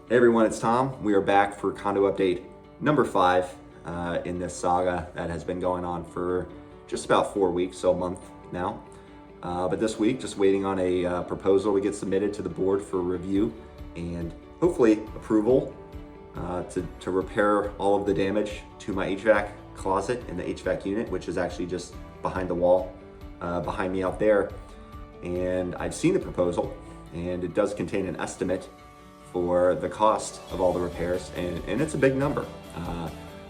Hey everyone, it's Tom. We are back for condo update number 5 in this saga that has been going on for just about 4 weeks, so a month now. But this week, just waiting on a proposal to get submitted to the board for review and hopefully approval to repair all of the damage to my HVAC closet in the HVAC unit, which is actually just behind the wall behind me out there. And I've seen the proposal, and it does contain an estimate for the cost of all the repairs, and it's a big number.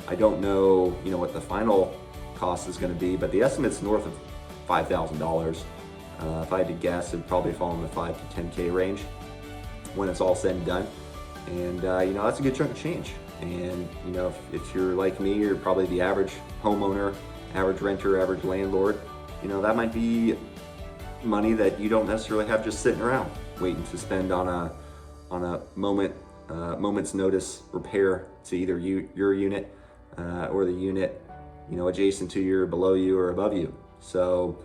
I don't know, what the final cost is going to be, but the estimate's north of $5,000. If I had to guess, it'd probably fall in the 5 to 10K range when it's all said and done. And that's a good chunk of change. And if you're like me, you're probably the average homeowner, average renter, average landlord. That might be money that you don't necessarily have just sitting around waiting to spend on a moment's notice repair to either your unit or the unit adjacent to you or below you or above you. So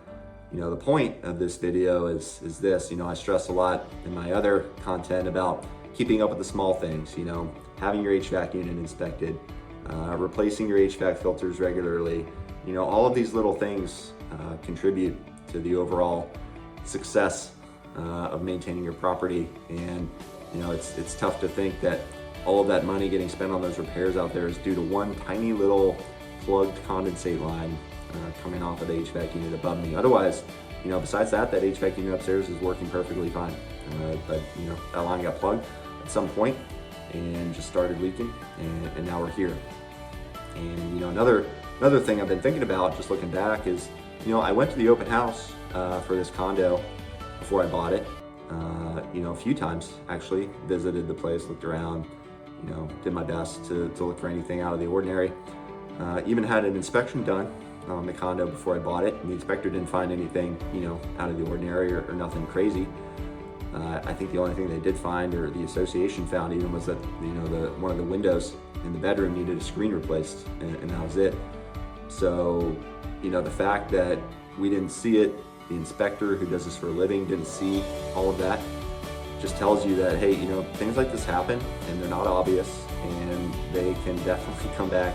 the point of this video is this. I stress a lot in my other content about keeping up with the small things, having your HVAC unit inspected, replacing your HVAC filters regularly. All of these little things contribute to the overall success of maintaining your property. And it's tough to think that all of that money getting spent on those repairs out there is due to one tiny little plugged condensate line coming off of the HVAC unit above me. Otherwise, besides that HVAC unit upstairs is working perfectly fine. But that line got plugged at some point and just started leaking, and now we're here. And another thing I've been thinking about, just looking back, is I went to the open house for this condo before I bought it. A few times actually, visited the place, looked around, did my best to look for anything out of the ordinary. Even had an inspection done on the condo before I bought it, and the inspector didn't find anything, out of the ordinary or nothing crazy. I think the only thing they did find, or the association found even, was that one of the windows in the bedroom needed a screen replaced, and that was it. So the fact that we didn't see it, the inspector who does this for a living didn't see all of that, just tells you that, hey, things like this happen and they're not obvious, and they can definitely come back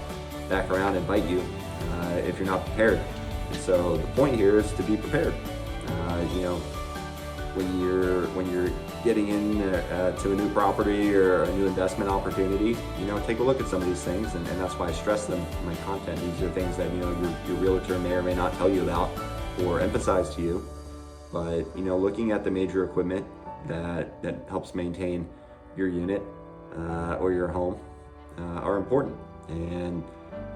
around and bite you if you're not prepared. And so the point here is to be prepared. When you're getting in to a new property or a new investment opportunity, take a look at some of these things, and that's why I stress them in my content. These are things that your realtor may or may not tell you about or emphasize to you, but looking at the major equipment that helps maintain your unit or your home are important. And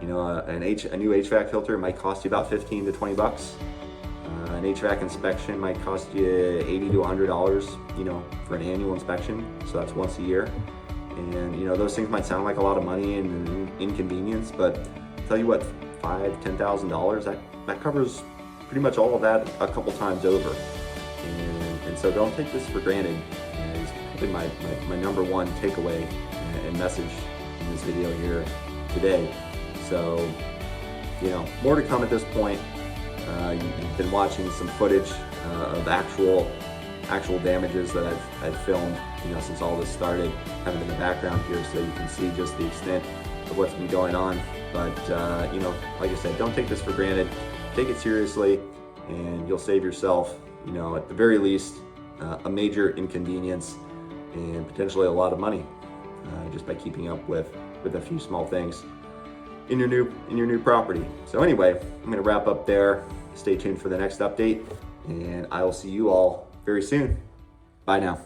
a new HVAC filter might cost you about 15 to 20 bucks. An HVAC inspection might cost you $80 to $100, for an annual inspection. So that's once a year. And those things might sound like a lot of money and an inconvenience, but I'll tell you what, $5,000 to $10,000 that covers pretty much all of that a couple times over. And so don't take this for granted. Is probably my number one takeaway and message in this video here today. So more to come at this point. You've been watching some footage of actual damages that I've filmed since all this started, kind of in the background here, so you can see just the extent of what's been going on. But like I said, don't take this for granted. Take it seriously, and you'll save yourself, at the very least, a major inconvenience and potentially a lot of money just by keeping up with a few small things in your new property. So anyway, I'm going to wrap up there. Stay tuned for the next update, and I will see you all very soon. Bye now.